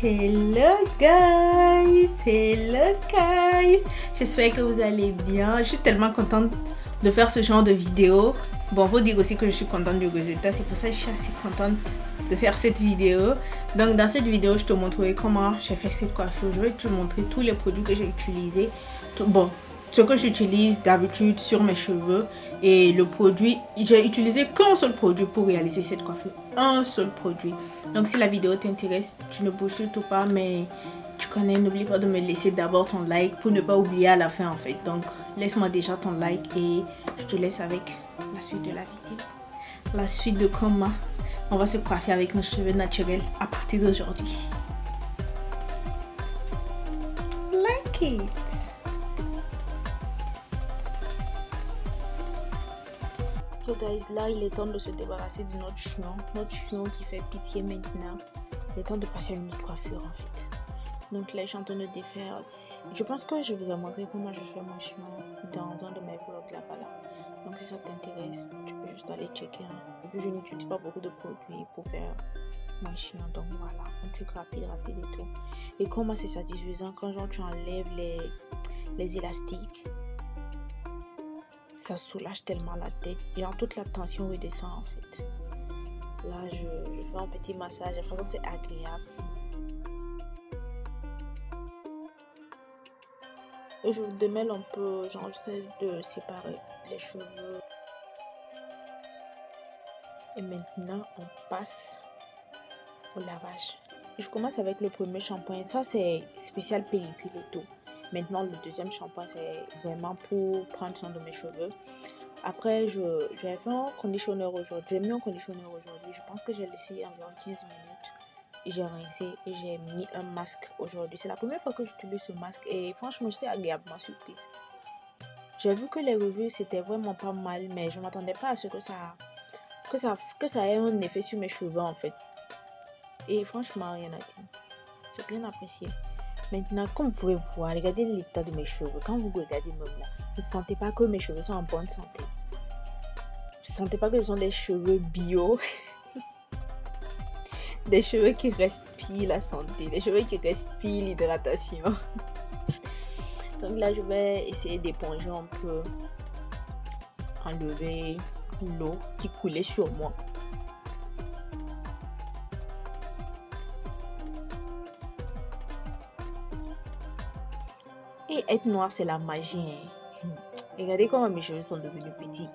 Hello guys, j'espère que vous allez bien. Je suis tellement contente de faire ce genre de vidéo. Bon, faut dire aussi que je suis contente du résultat, c'est pour ça que je suis assez contente de faire cette vidéo. Donc dans cette vidéo, je te montrerai comment j'ai fait cette coiffure. Je vais te montrer tous les produits que j'ai utilisés. Ce que j'utilise d'habitude sur mes cheveux et le produit, j'ai utilisé qu'un seul produit pour réaliser cette coiffure, un seul produit. Donc si la vidéo t'intéresse, tu ne bouges surtout pas, mais tu connais, n'oublie pas de me laisser d'abord ton like pour ne pas oublier à la fin en fait. Donc laisse-moi déjà ton like et je te laisse avec la suite de la vidéo. La suite de comment on va se coiffer avec nos cheveux naturels à partir d'aujourd'hui. Like it! So guys, là il est temps de se débarrasser de notre chignon qui fait pitié maintenant. Il est temps de passer à une autre coiffure en fait. Donc là je suis en train de défaire. Je pense que je vous ai montré comment je fais mon chignon dans un de mes vlogs là-bas. Donc si ça t'intéresse, tu peux juste aller checker. Et puis je n'utilise pas beaucoup de produits pour faire mon chignon. Donc voilà, un truc rapide et tout. Et comment c'est satisfaisant quand genre tu enlèves les élastiques. Ça soulage tellement la tête, genre toute la tension redescend en fait. Là je fais un petit massage, de toute façon c'est agréable. Et je vous démêle un peu, genre j'essaie de séparer les cheveux. Et maintenant on passe au lavage. Je commence avec le premier shampoing, ça c'est spécial pellicule et tout. Maintenant, le deuxième shampoing, c'est vraiment pour prendre soin de mes cheveux. Après, j'ai fait un conditionneur aujourd'hui. J'ai mis un conditionneur aujourd'hui. Je pense que j'ai laissé environ 15 minutes. J'ai rincé et j'ai mis un masque aujourd'hui. C'est la première fois que j'utilise ce masque et franchement, j'étais agréablement surprise. J'ai vu que les reviews, c'était vraiment pas mal, mais je ne m'attendais pas à ce que ça ait un effet sur mes cheveux en fait. Et franchement, rien à dire. J'ai bien apprécié. Maintenant, comme vous pouvez voir, regardez l'état de mes cheveux. Quand vous regardez même là, vous ne sentez pas que mes cheveux sont en bonne santé. Vous ne sentez pas que ce sont des cheveux bio. Des cheveux qui respirent la santé. Des cheveux qui respirent l'hydratation. Donc là, je vais essayer d'éponger un peu. Enlever l'eau qui coulait sur moi. Et être noir, c'est la magie. Hein. Regardez comment mes cheveux sont devenus petits.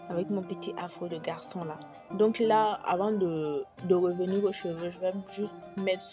Avec mon petit afro de garçon là. Donc là, avant de revenir aux cheveux, je vais juste mettre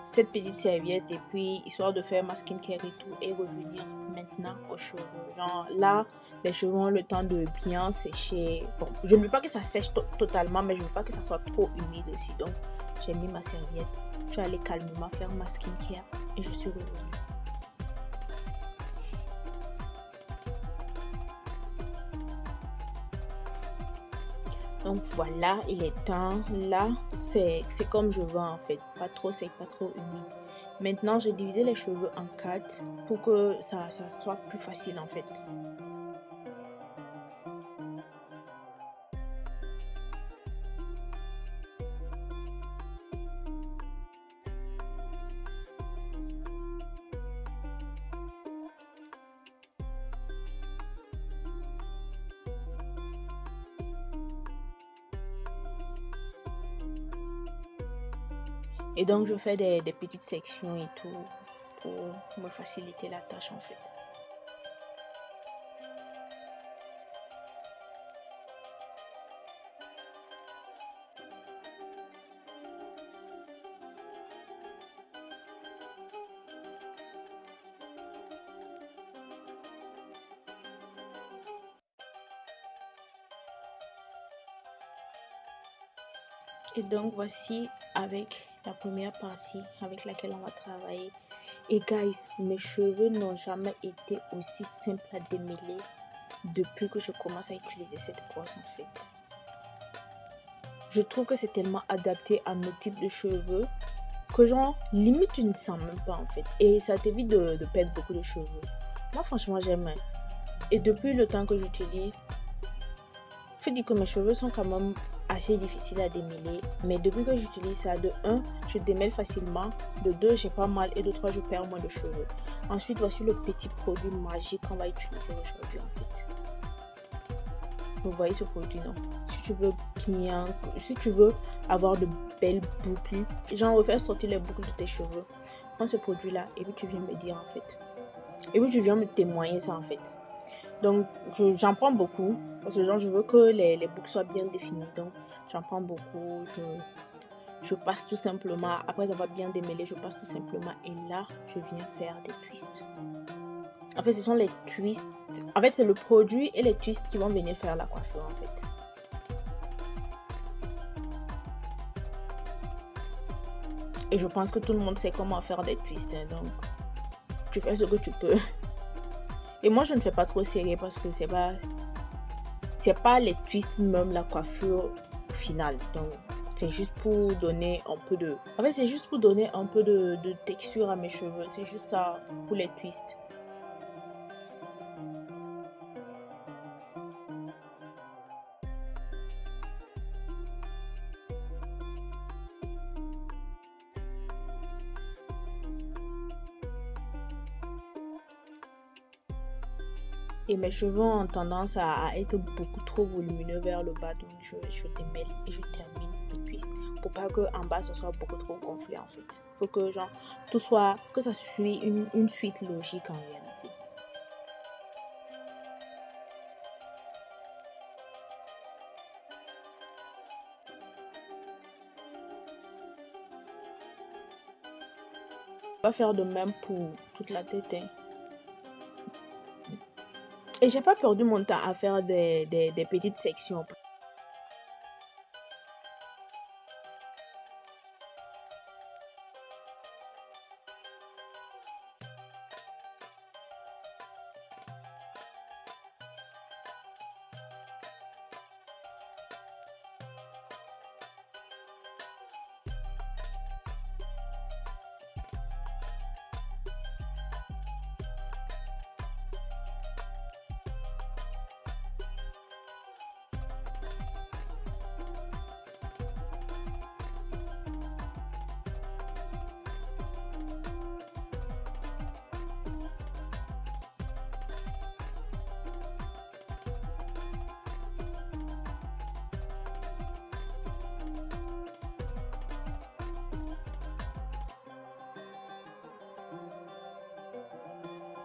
cette petite serviette et puis histoire de faire ma skincare et tout et revenir maintenant aux cheveux. Genre là, les cheveux ont le temps de bien sécher. Bon, je ne veux pas que ça sèche totalement, mais je ne veux pas que ça soit trop humide aussi. Donc j'ai mis ma serviette. Je suis allée calmement faire ma skincare et je suis revenue. Donc voilà, il est temps. Là, c'est comme je veux en fait. Pas trop sec, pas trop humide. Maintenant, j'ai divisé les cheveux en 4 pour que ça soit plus facile en fait. Et donc, je fais des petites sections et tout pour me faciliter la tâche en fait. Et donc, voici avec la première partie avec laquelle on va travailler. Et guys, mes cheveux n'ont jamais été aussi simples à démêler depuis que je commence à utiliser cette brosse en fait. Je trouve que c'est tellement adapté à nos types de cheveux que genre limite tu ne sens même pas en fait. Et ça t'évite de perdre beaucoup de cheveux. Moi franchement j'aime. Et depuis le temps que j'utilise, je dis que mes cheveux sont quand même assez difficile à démêler. Mais depuis que j'utilise ça, de 1, je démêle facilement. De 2, j'ai pas mal. Et de 3, je perds moins de cheveux. Ensuite, voici le petit produit magique qu'on va utiliser aujourd'hui en fait. Vous voyez ce produit, non? Si tu veux avoir de belles boucles, genre refaire sortir les boucles de tes cheveux, prends ce produit là et puis tu viens me dire en fait. Et puis tu viens me témoigner ça en fait. Donc j'en prends beaucoup parce que genre je veux que les boucles soient bien définies. Donc j'en prends beaucoup. Je passe tout simplement, après avoir bien démêlé, je passe tout simplement et là je viens faire des twists. En fait, ce sont les twists. En fait, c'est le produit et les twists qui vont venir faire la coiffure en fait. Et je pense que tout le monde sait comment faire des twists. Hein, donc, tu fais ce que tu peux. Et moi, je ne fais pas trop serré parce que c'est pas les twists même la coiffure finale. Donc, c'est juste pour donner un peu de... En fait, c'est juste pour donner un peu de texture à mes cheveux. C'est juste ça pour les twists. Et mes cheveux ont tendance à être beaucoup trop volumineux vers le bas. Donc, je démêle et je termine le twist. Pour pas que en bas, ça soit beaucoup trop gonflé en fait. Faut que genre, tout soit... Que ça suit une suite logique en réalité. On va faire de même pour toute la tête. Hein. Et j'ai pas perdu mon temps à faire des petites sections.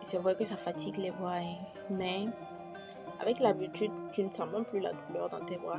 C'est vrai que ça fatigue les bras, hein, mais avec l'habitude, tu ne sens même plus la douleur dans tes bras.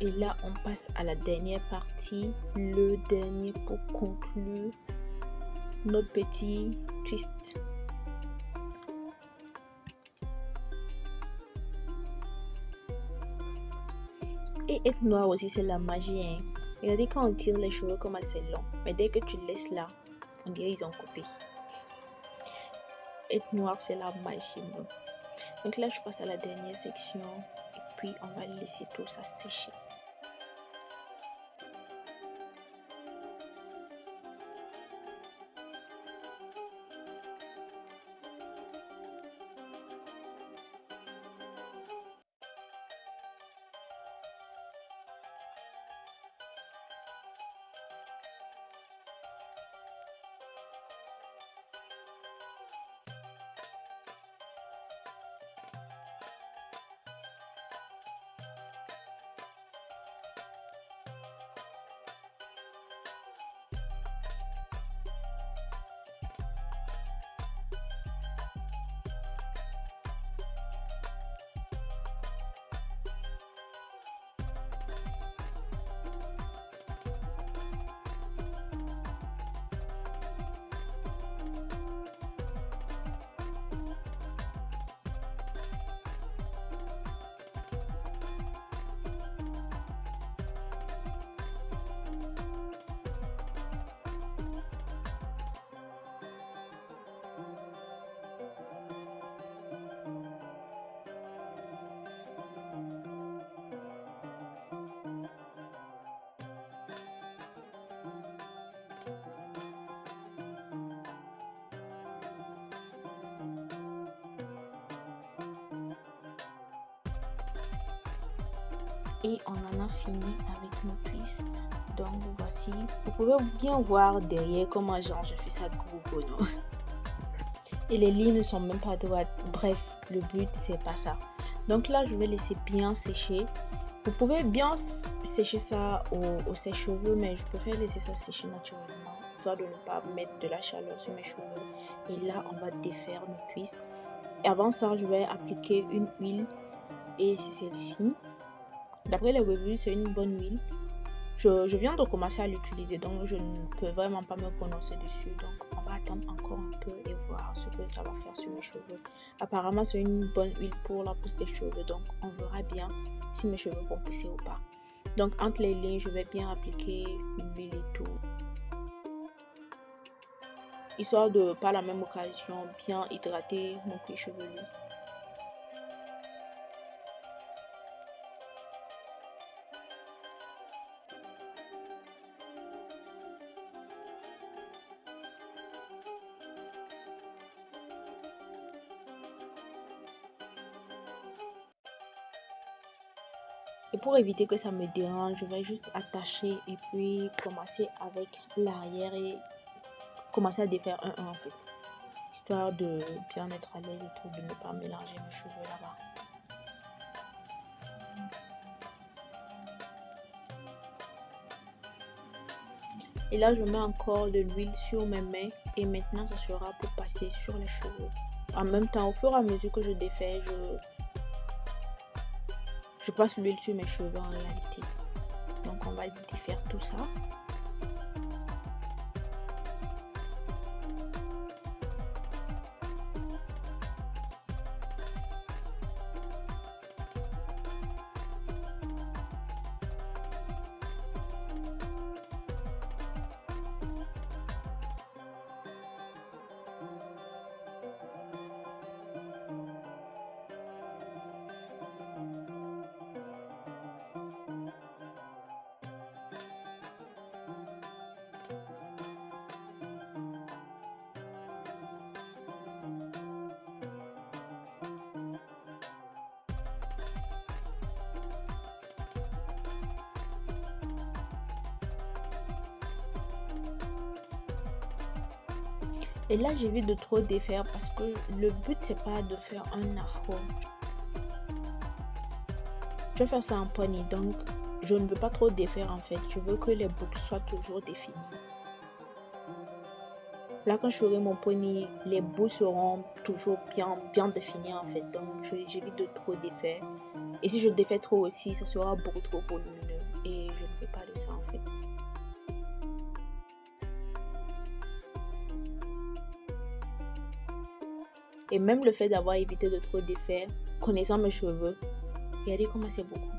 Et là, on passe à la dernière partie, le dernier pour conclure notre petit twist. Et être noir aussi, c'est la magie. Hein. Regardez quand on tire les cheveux comme assez long, mais dès que tu laisses là, on dirait qu'ils ont coupé. Être noir, c'est la magie. Non? Donc là, je passe à la dernière section et puis on va laisser tout ça sécher. Et on en a fini avec nos twists. Donc voici, vous pouvez bien voir derrière comment genre je fais ça gros non. Et les lignes ne sont même pas droites. Bref, le but c'est pas ça. Donc là je vais laisser bien sécher. Vous pouvez bien sécher ça au sèche-cheveux, mais je préfère laisser ça sécher naturellement, histoire de ne pas mettre de la chaleur sur mes cheveux. Et là on va défaire nos twists. Et avant ça je vais appliquer une huile, et c'est celle-ci. D'après les revues c'est une bonne huile. Je viens de commencer à l'utiliser, donc je ne peux vraiment pas me prononcer dessus. Donc on va attendre encore un peu et voir ce que ça va faire sur mes cheveux. Apparemment c'est une bonne huile pour la pousse des cheveux, donc on verra bien si mes cheveux vont pousser ou pas. Donc entre les lignes je vais bien appliquer l'huile et tout, histoire de par la même occasion bien hydrater mon cuir chevelu. Et pour éviter que ça me dérange, je vais juste attacher et puis commencer avec l'arrière et commencer à défaire un en fait. Histoire de bien être à l'aise et tout, de ne pas mélanger mes cheveux là-bas. Et là, je mets encore de l'huile sur mes mains et maintenant, ça sera pour passer sur les cheveux. En même temps, au fur et à mesure que je défais, je passe l'huile sur mes cheveux en réalité. Donc, on va défaire tout ça. Et là, j'évite de trop défaire parce que le but, c'est pas de faire un afro. Je vais faire ça en pony, donc je ne veux pas trop défaire en fait. Je veux que les boucles soient toujours définies. Là, quand je ferai mon pony, les bouts seront toujours bien définis en fait. Donc, j'évite de trop défaire. Et si je défais trop aussi, ça sera beaucoup trop volumineux. Et je ne veux pas de ça en fait. Et même le fait d'avoir évité de trop défaire, connaissant mes cheveux, regardez comment c'est beaucoup.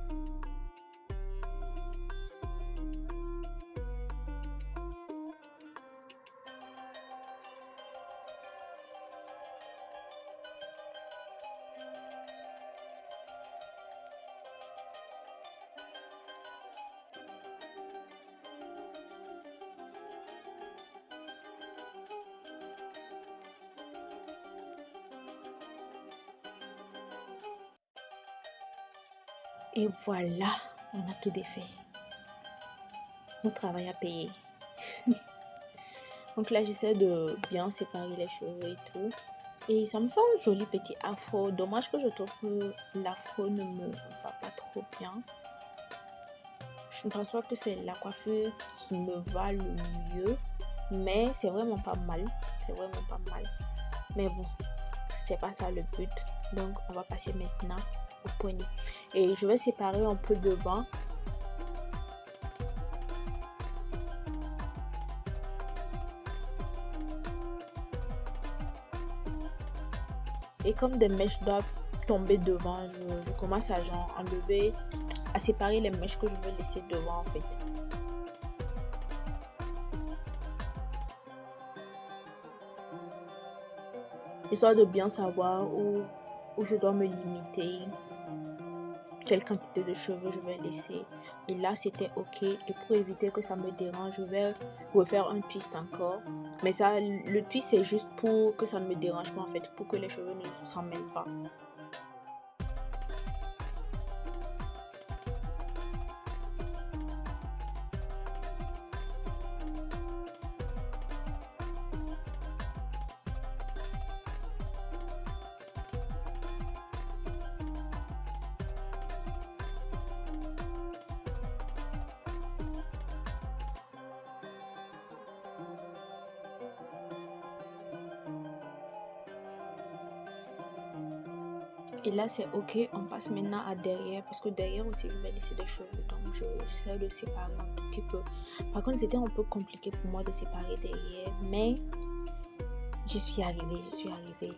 Et voilà, on a tout défait. Notre travail à payer. Donc là, j'essaie de bien séparer les cheveux et tout. Et ça me fait un joli petit afro. Dommage que je trouve que l'afro ne me va pas trop bien. Je ne pense pas que c'est la coiffure qui me va le mieux. Mais c'est vraiment pas mal. C'est vraiment pas mal. Mais bon, c'est pas ça le but. Donc, on va passer maintenant au pony. Et je vais séparer un peu devant. Et comme des mèches doivent tomber devant, je commence à genre enlever, à séparer les mèches que je veux laisser devant en fait. Histoire de bien savoir où je dois me limiter, quelle quantité de cheveux je vais laisser. Et là c'était ok. Et pour éviter que ça me dérange, je vais refaire un twist encore. Mais ça, le twist c'est juste pour que ça ne me dérange pas en fait, pour que les cheveux ne s'en mêlent pas. Et là, c'est ok. On passe maintenant à derrière. Parce que derrière aussi, je vais laisser des cheveux. Donc, j'essaie de séparer un tout petit peu. Par contre, c'était un peu compliqué pour moi de séparer derrière. Mais j'y suis arrivée.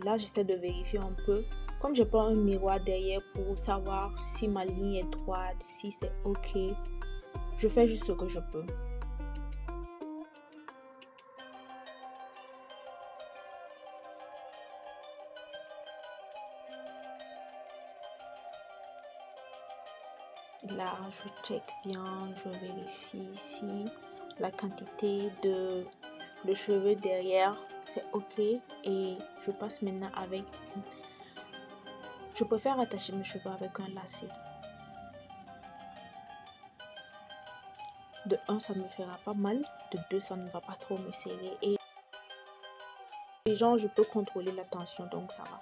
Là, j'essaie de vérifier un peu. Comme j'ai pas un miroir derrière pour savoir si ma ligne est droite, si c'est ok. Je fais juste ce que je peux. Là, je check bien, je vérifie ici la quantité de cheveux derrière, c'est ok. Et je passe maintenant avec... Je préfère attacher mes cheveux avec un lacet. De 1, ça ne me fera pas mal. De 2, ça ne va pas trop me serrer. Et genre, je peux contrôler la tension, donc ça va.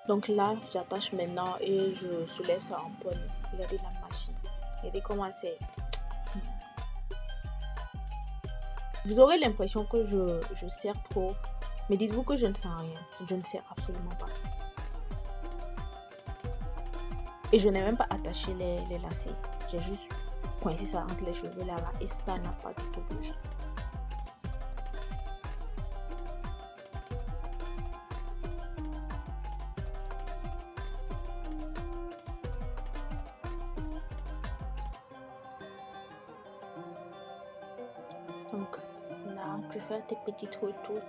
Donc là, j'attache maintenant et je soulève ça en poignée. Regardez la machine. Regardez comment c'est. Vous aurez l'impression que je serre trop. Mais dites-vous que je ne sens rien. Je ne serre absolument pas. Et je n'ai même pas attaché les lacets. J'ai juste coincé ça entre les cheveux là-bas. Et ça n'a pas du tout bougé. Donc là, tu fais tes petites retouches.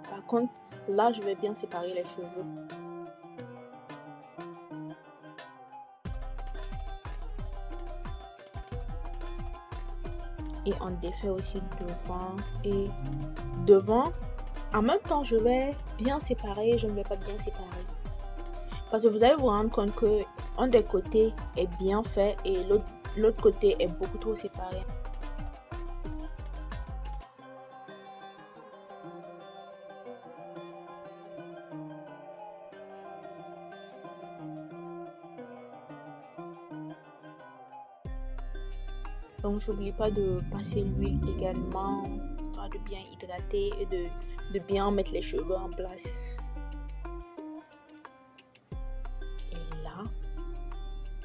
Par contre, là, je vais bien séparer les cheveux. Et on défait aussi devant et devant. En même temps, je vais bien séparer, je ne vais pas bien séparer. Parce que vous allez vous rendre compte que un des côtés est bien fait et l'autre côté est beaucoup trop séparé. Donc, j'oublie pas de passer l'huile également, histoire de bien hydrater et de bien mettre les cheveux en place.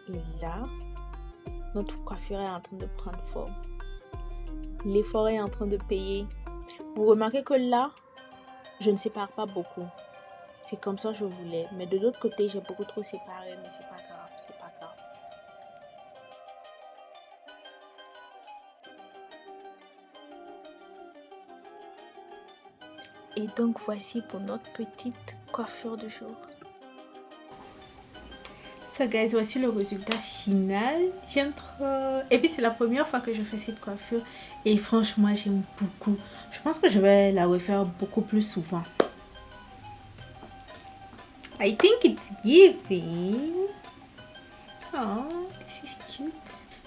Et là, notre coiffure est en train de prendre forme. L'effort est en train de payer. Vous remarquez que là, je ne sépare pas beaucoup. C'est comme ça que je voulais. Mais de l'autre côté, j'ai beaucoup trop séparé, mais c'est pas grave, c'est pas grave. Et donc voici pour notre petite coiffure du jour. So guys, voici le résultat final. J'aime trop. Et puis c'est la première fois que je fais cette coiffure. Et franchement, j'aime beaucoup. Je pense que je vais la refaire beaucoup plus souvent. I think it's giving. Oh, this is cute.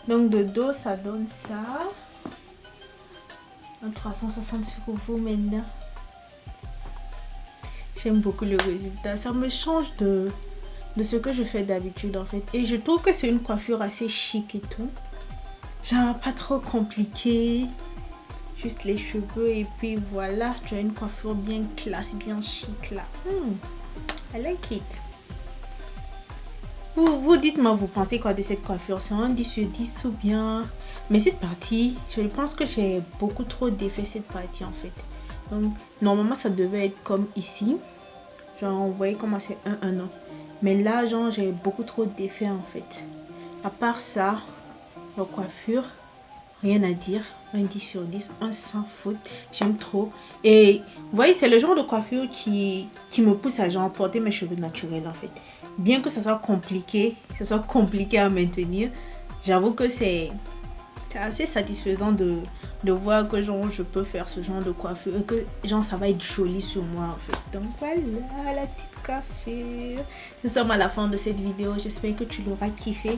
Donc de dos, ça donne ça. Un 360 sur vous maintenant. J'aime beaucoup le résultat. Ça me change de ce que je fais d'habitude en fait. Et je trouve que c'est une coiffure assez chic et tout. Genre pas trop compliqué. Juste les cheveux et puis voilà. Tu as une coiffure bien classe, bien chic là. I like it. Vous dites-moi, vous pensez quoi de cette coiffure? C'est un 10 sur 10 ou bien... Mais cette partie, je pense que j'ai beaucoup trop d'effets cette partie en fait. Donc normalement ça devait être comme ici. Genre on voyait comment c'est un an. Mais là genre j'ai beaucoup trop d'effets en fait. À part ça, la coiffure, rien à dire. Un 10 sur 10, un sans faute. J'aime trop. Et vous voyez, c'est le genre de coiffure qui me pousse à genre porter mes cheveux naturels en fait. Bien que ça soit compliqué à maintenir, j'avoue que c'est assez satisfaisant de voir que genre je peux faire ce genre de coiffure et que genre ça va être joli sur moi en fait. Donc voilà la petite coiffure. Nous sommes à la fin de cette vidéo. J'espère que tu l'auras kiffé.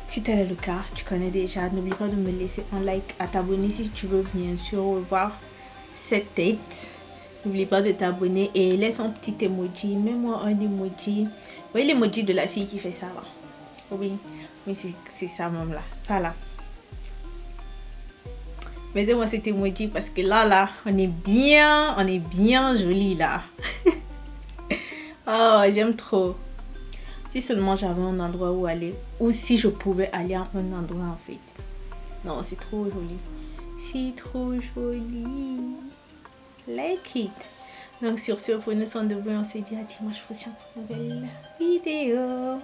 Si tel est le cas, tu connais déjà, n'oublie pas de me laisser un like, à t'abonner si tu veux bien sûr revoir cette tête. N'oublie pas de t'abonner et laisse un petit emoji, mets-moi un emoji. Vous voyez l'emoji de la fille qui fait ça là. Oui, oui, c'est ça même là. Ça là. Mettez-moi cet emoji parce que là, on est bien joli là. Oh, j'aime trop. Si seulement j'avais un endroit où aller, ou si je pouvais aller à un endroit en fait. Non, c'est trop joli. C'est trop joli. Like it. Donc sur ce, prenez soin de vous. On se dit à dimanche prochain pour une nouvelle vidéo.